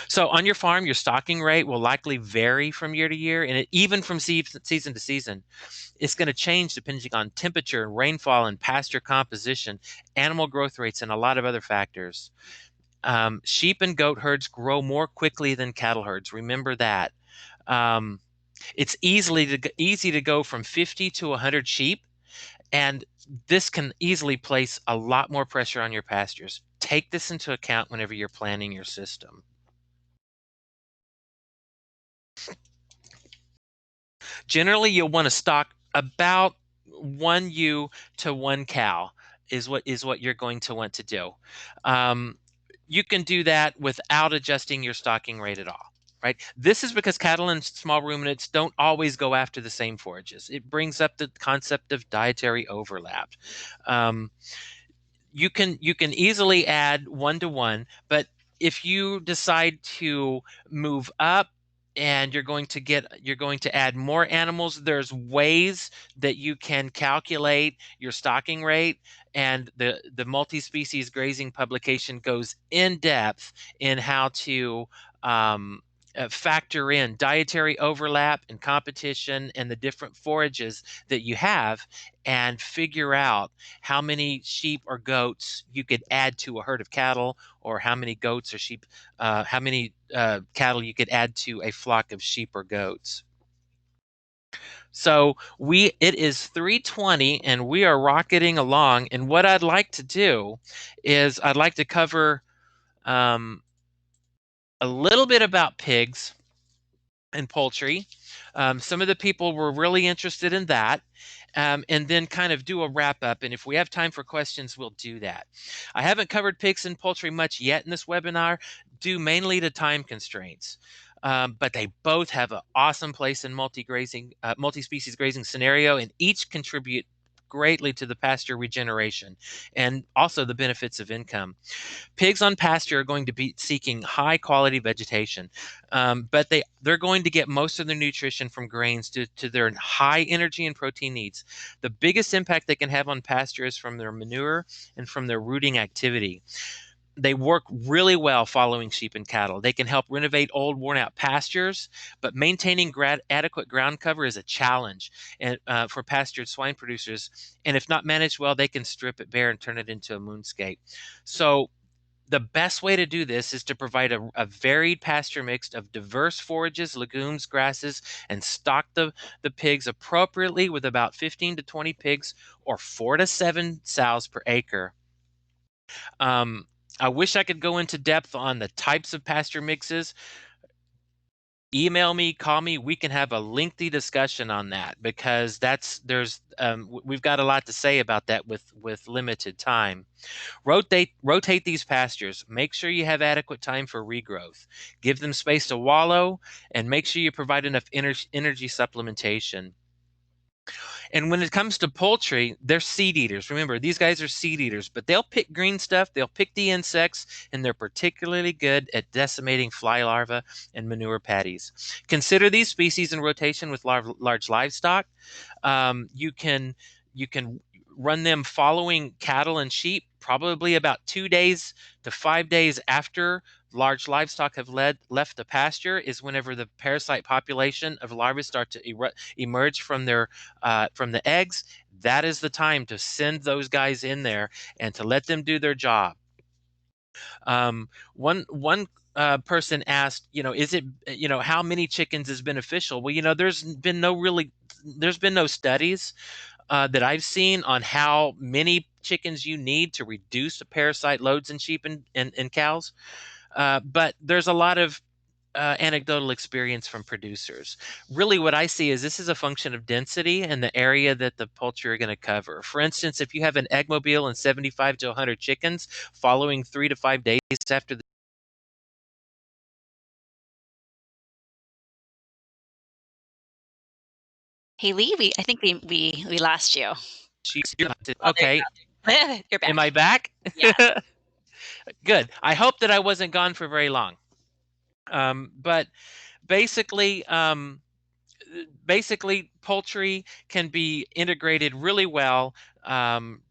So on your farm, your stocking rate will likely vary from year to year, and even from season to season. It's going to change depending on temperature and rainfall and pasture composition, animal growth rates, and a lot of other factors. Sheep and goat herds grow more quickly than cattle herds. Remember that. Um, it's easy to go from 50 to 100 sheep, and this can easily place a lot more pressure on your pastures. Take this into account whenever you're planning your system. Generally, you'll want to stock about one ewe to one cow is what you're going to want to do. Um, you can do that without adjusting your stocking rate at all. Right. This is because cattle and small ruminants don't always go after the same forages. It brings up the concept of dietary overlap. Um, you can easily add one to one, but if you decide to move up and you're going to add more animals, there's ways that you can calculate your stocking rate, and the multi-species grazing publication goes in depth in how to um, factor in dietary overlap and competition and the different forages that you have, and figure out how many sheep or goats you could add to a herd of cattle, or how many goats or sheep, how many cattle you could add to a flock of sheep or goats. So it is 3:20 and we are rocketing along. And what I'd like to do is I'd like to cover um, a little bit about pigs and poultry. Some of the people were really interested in that. And then kind of do a wrap up. And if we have time for questions, we'll do that. I haven't covered pigs and poultry much yet in this webinar, due mainly to time constraints. But they both have an awesome place in multi-species grazing scenario, and each contribute greatly to the pasture regeneration and also the benefits of income. Pigs on pasture are going to be seeking high quality vegetation, but they're going to get most of their nutrition from grains due to their high energy and protein needs. The biggest impact they can have on pasture is from their manure and from their rooting activity. They work really well following sheep and cattle. They can help renovate old, worn out pastures, but maintaining adequate ground cover is a challenge for pastured swine producers. And if not managed well, they can strip it bare and turn it into a moonscape. So the best way to do this is to provide a varied pasture mix of diverse forages, legumes, grasses, and stock the pigs appropriately with about 15 to 20 pigs or 4 to 7 sows per acre. Um, I wish I could go into depth on the types of pasture mixes. Email me, call me. We can have a lengthy discussion on that, because we've got a lot to say about that with limited time. Rotate these pastures. Make sure you have adequate time for regrowth. Give them space to wallow, and make sure you provide enough energy supplementation. And when it comes to poultry, they're seed eaters. Remember, these guys are seed eaters, but they'll pick green stuff, they'll pick the insects, and they're particularly good at decimating fly larvae and manure patties. Consider these species in rotation with large livestock. You can run them following cattle and sheep, probably about 2 days to 5 days after large livestock have left the pasture is whenever the parasite population of larvae start to emerge from the eggs. That is the time to send those guys in there and to let them do their job. One person asked, is it, how many chickens is beneficial? Well, there's been no studies that I've seen on how many chickens you need to reduce the parasite loads in sheep and cows. But there's a lot of anecdotal experience from producers. Really, what I see is this is a function of density and the area that the poultry are going to cover. For instance, if you have an egg mobile and 75 to 100 chickens, following 3 to 5 days after the Hey Lee, I think we lost you. sheep, Oh, there okay, you go. You're am back. I back? Yeah. Good. I hope that I wasn't gone for very long. But basically, basically, poultry can be integrated really well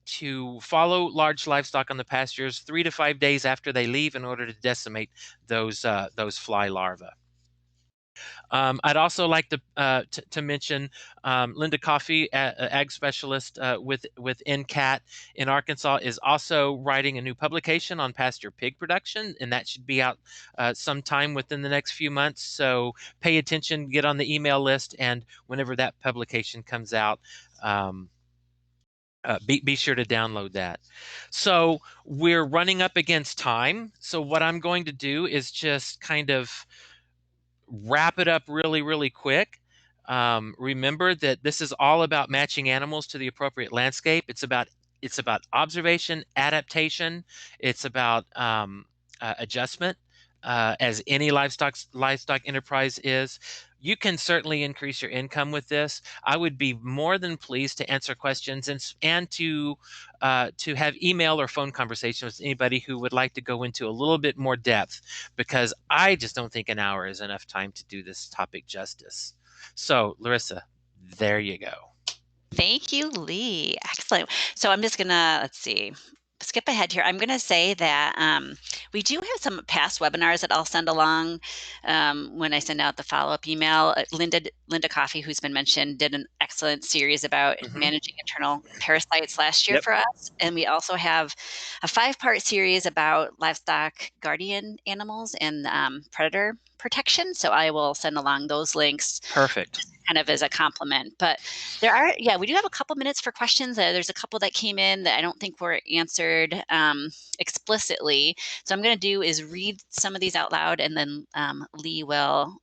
to follow large livestock on the pastures 3 to 5 days after they leave in order to decimate those fly larvae. I'd also like to mention Linda Coffey, ag specialist with NCAT in Arkansas, is also writing a new publication on pasture pig production, and that should be out sometime within the next few months. So pay attention, get on the email list, and whenever that publication comes out, be sure to download that. So we're running up against time. So what I'm going to do is just kind of wrap it up really, really quick. Remember that this is all about matching animals to the appropriate landscape. It's about observation, adaptation. It's about adjustment, as any livestock enterprise is. You can certainly increase your income with this. I would be more than pleased to answer questions and to have email or phone conversations with anybody who would like to go into a little bit more depth, because I just don't think an hour is enough time to do this topic justice. So, Larissa, there you go. Thank you, Lee. Excellent. So I'm just gonna, let's see, skip ahead here. I'm gonna say that we do have some past webinars that I'll send along when I send out the follow-up email. Linda Coffey, who's been mentioned, did an excellent series about Hmm. managing internal parasites last year Yep. for us. And we also have a 5-part series about livestock guardian animals and predator protection. So I will send along those links Perfect. kind of as a compliment. But we do have a couple minutes for questions. There's a couple that came in that I don't think were answered explicitly. So I'm going to do is read some of these out loud, and then Lee will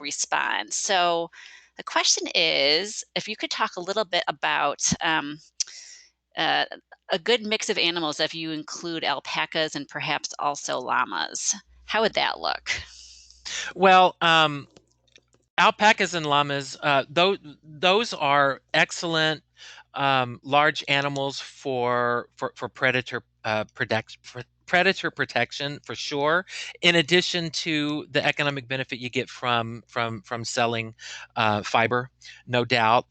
respond. So the question is, if you could talk a little bit about uh, a good mix of animals, if you include alpacas and perhaps also llamas, how would that look? Well, alpacas and llamas, those are excellent large animals for predator protection, for sure. In addition to the economic benefit you get from selling fiber, no doubt.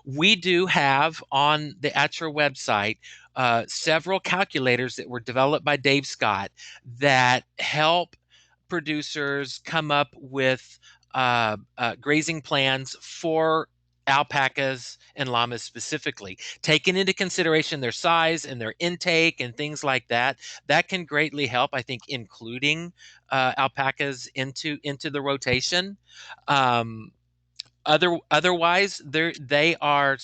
We do have on the ATTRA website several calculators that were developed by Dave Scott that help producers come up with grazing plans for alpacas and llamas specifically, taking into consideration their size and their intake and things like that. That can greatly help, I think, including alpacas into the rotation. Um, Otherwise, they are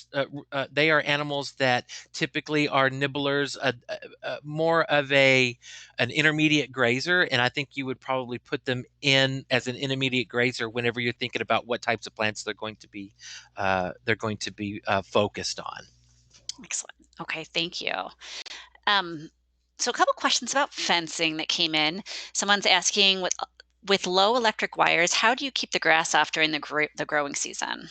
animals that typically are nibblers, more of an intermediate grazer, and I think you would probably put them in as an intermediate grazer whenever you're thinking about what types of plants they're going to be focused on. Excellent. Okay, thank you. Um, so a couple questions about fencing that came in. Someone's asking, with low electric wires, how do you keep the grass off during the growing season?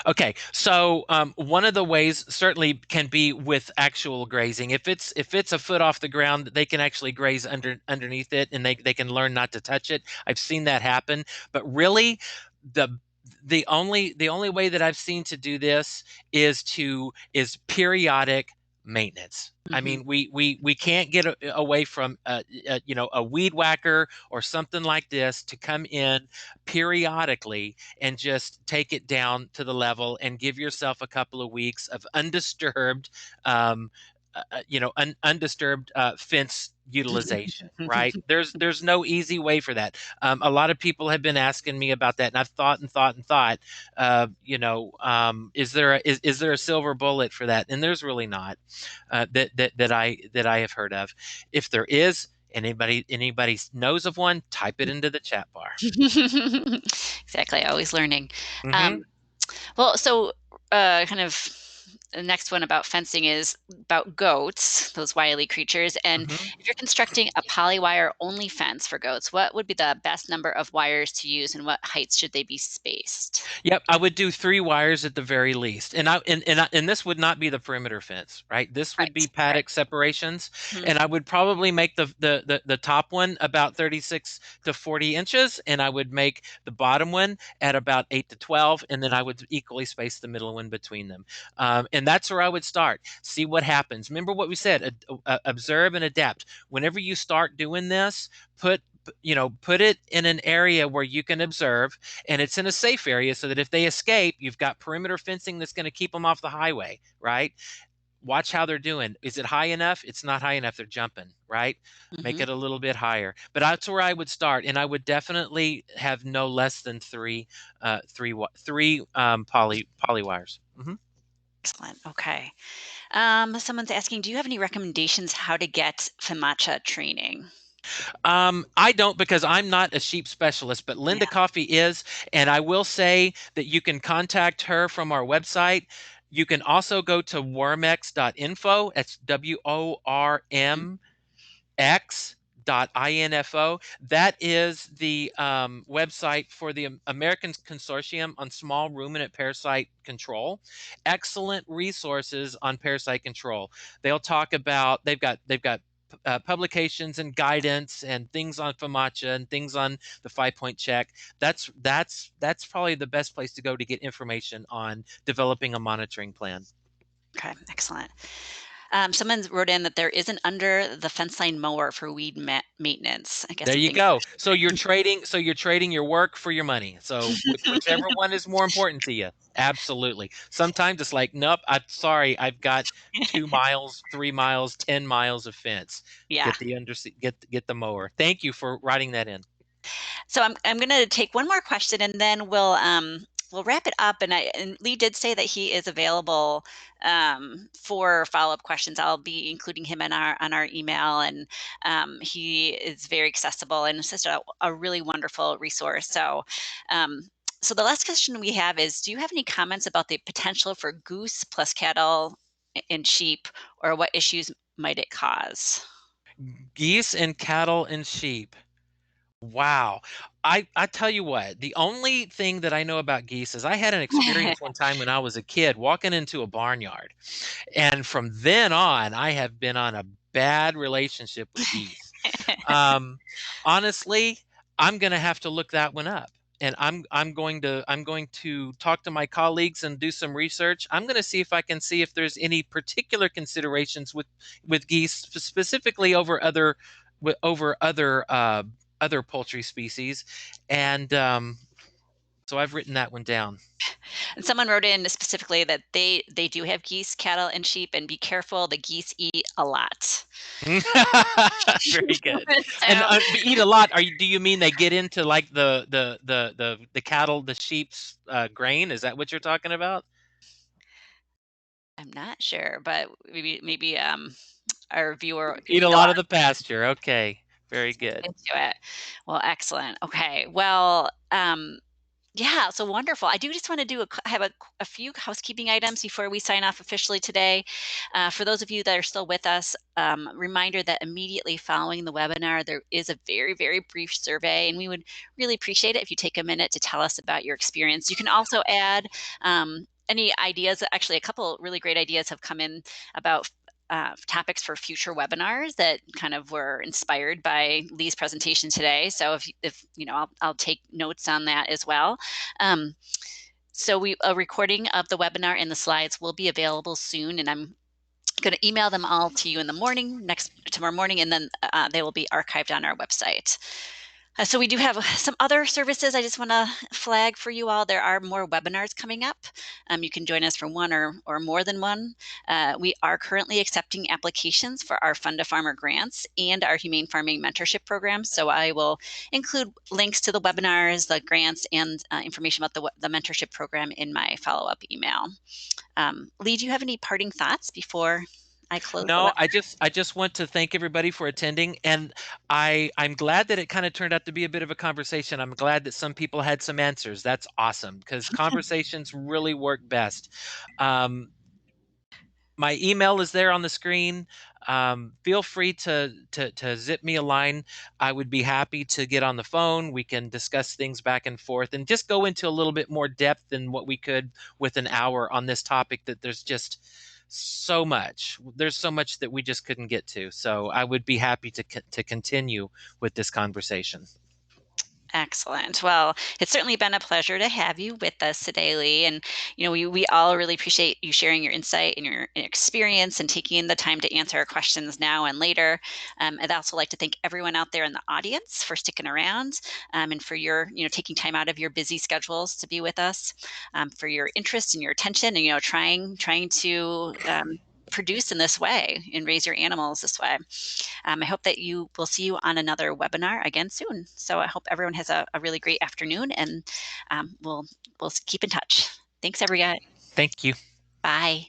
Okay, so one of the ways certainly can be with actual grazing. If it's a foot off the ground, they can actually graze underneath it, and they can learn not to touch it. I've seen that happen, but really, the the only way that I've seen to do this is periodic maintenance. I Hmm. mean, we can't get away from a weed whacker or something like this to come in periodically and just take it down to the level and give yourself a couple of weeks of undisturbed, um, undisturbed fence utilization. Right? There's no easy way for that. A lot of people have been asking me about that, and I've thought and thought and thought. Is there a silver bullet for that? And there's really not, that I have heard of. If there is, anybody knows of one, type it into the chat bar. Exactly, always learning. Hmm. Um, well, so kind of the next one about fencing is about goats, those wily creatures. And Mhm. if you're constructing a polywire only fence for goats, what would be the best number of wires to use and what heights should they be spaced? Yep, I would do 3 wires at the very least, and this would not be the perimeter fence, right? This would be Right, right. paddock separations, Mhm, and I would probably make the top one about 36 to 40 inches, and I would make the bottom one at about 8 to 12, and then I would equally space the middle one between them. And that's where I would start. See what happens. Remember what we said, observe and adapt. Whenever you start doing this, put put it in an area where you can observe, and it's in a safe area so that if they escape, you've got perimeter fencing that's going to keep them off the highway, right? Watch how they're doing. Is it high enough? It's not high enough. They're jumping, right? Make mhm. it a little bit higher. But that's where I would start, and I would definitely have no less than three poly wires. Excellent. Okay. Someone's asking, do you have any recommendations how to get FEMACHA training? I don't, because I'm not a sheep specialist, but Yeah. Linda Coffey is, and I will say that you can contact her from our website. You can also go to wormex.info. That's Mhm. WORMX.info. That is the website for the American Consortium on Small Ruminant Parasite Control. Excellent resources on parasite control. They'll talk about they've got publications and guidance and things on FAMACHA and things on the 5-point check. That's probably the best place to go to get information on developing a monitoring plan. Okay. Excellent. Someone wrote in that there is an under the fence line mower for weed maintenance. I guess There you something. go. So you're trading your work for your money. So whichever one is more important to you. Absolutely. Sometimes it's like, nope, I'm sorry, I've got 2 miles, 3 miles, 10 miles of fence. Yeah. Get the mower. Thank you for writing that in. So I'm going to take one more question and then we'll wrap it up. And Lee did say that he is available for follow up questions. I'll be including him in our email, and he is very accessible and it's just a really wonderful resource. Um, so the last question we have is: do you have any comments about the potential for goose plus cattle and sheep, or what issues might it cause? Geese and cattle and sheep. Wow. I tell you what, the only thing that I know about geese is I had an experience one time when I was a kid walking into a barnyard. And from then on, I have been on a bad relationship with geese. Um, Honestly, I'm gonna have to look that one up. And I'm going to talk to my colleagues and do some research. I'm going to see if I can see if there's any particular considerations with geese, specifically over other poultry species. And so I've written that one down. And someone wrote in specifically that they do have geese, cattle, and sheep, and be careful, the geese eat a lot. Very good. And So eat a lot. Do you mean they get into like the cattle, the sheep's grain? Is that what you're talking about? I'm not sure, but maybe our viewer Eat eat a a lot lot of the pasture. Okay. Very good. into it. Well, excellent. Okay. Well, yeah, so wonderful. I do just want to have a few housekeeping items before we sign off officially today. For those of you that are still with us, reminder that immediately following the webinar, there is a very, very brief survey, and we would really appreciate it if you take a minute to tell us about your experience. You can also add any ideas. Actually, a couple really great ideas have come in about topics for future webinars that kind of were inspired by Lee's presentation today. So if you know, I'll take notes on that as well. Um, so a recording of the webinar and the slides will be available soon, and I'm going to email them all to you in the morning, tomorrow morning, and then they will be archived on our website. So we do have some other services I just want to flag for you all. There are more webinars coming up. You can join us for one or more than one. We are currently accepting applications for our Fund a Farmer grants and our Humane Farming Mentorship Program. So I will include links to the webinars, the grants, and information about the mentorship program in my follow-up email. Lee, do you have any parting thoughts before I close the No, webinar? I just want to thank everybody for attending, and I'm glad that it kind of turned out to be a bit of a conversation. I'm glad that some people had some answers. That's awesome because conversations really work best. Um, my email is there on the screen. Feel free to zip me a line. I would be happy to get on the phone. We can discuss things back and forth and just go into a little bit more depth than what we could with an hour on this topic. That there's just so much. There's so much that we just couldn't get to. So I would be happy to continue with this conversation. Excellent. Well, it's certainly been a pleasure to have you with us today, Lee. And we all really appreciate you sharing your insight and your experience and taking the time to answer our questions now and later. I'd also like to thank everyone out there in the audience for sticking around, and for your taking time out of your busy schedules to be with us, for your interest and your attention, and trying to produce in this way and raise your animals this way. I hope that you will see you on another webinar again soon. So I hope everyone has a really great afternoon, and we'll keep in touch. Thanks, everyone. Thank you. Bye.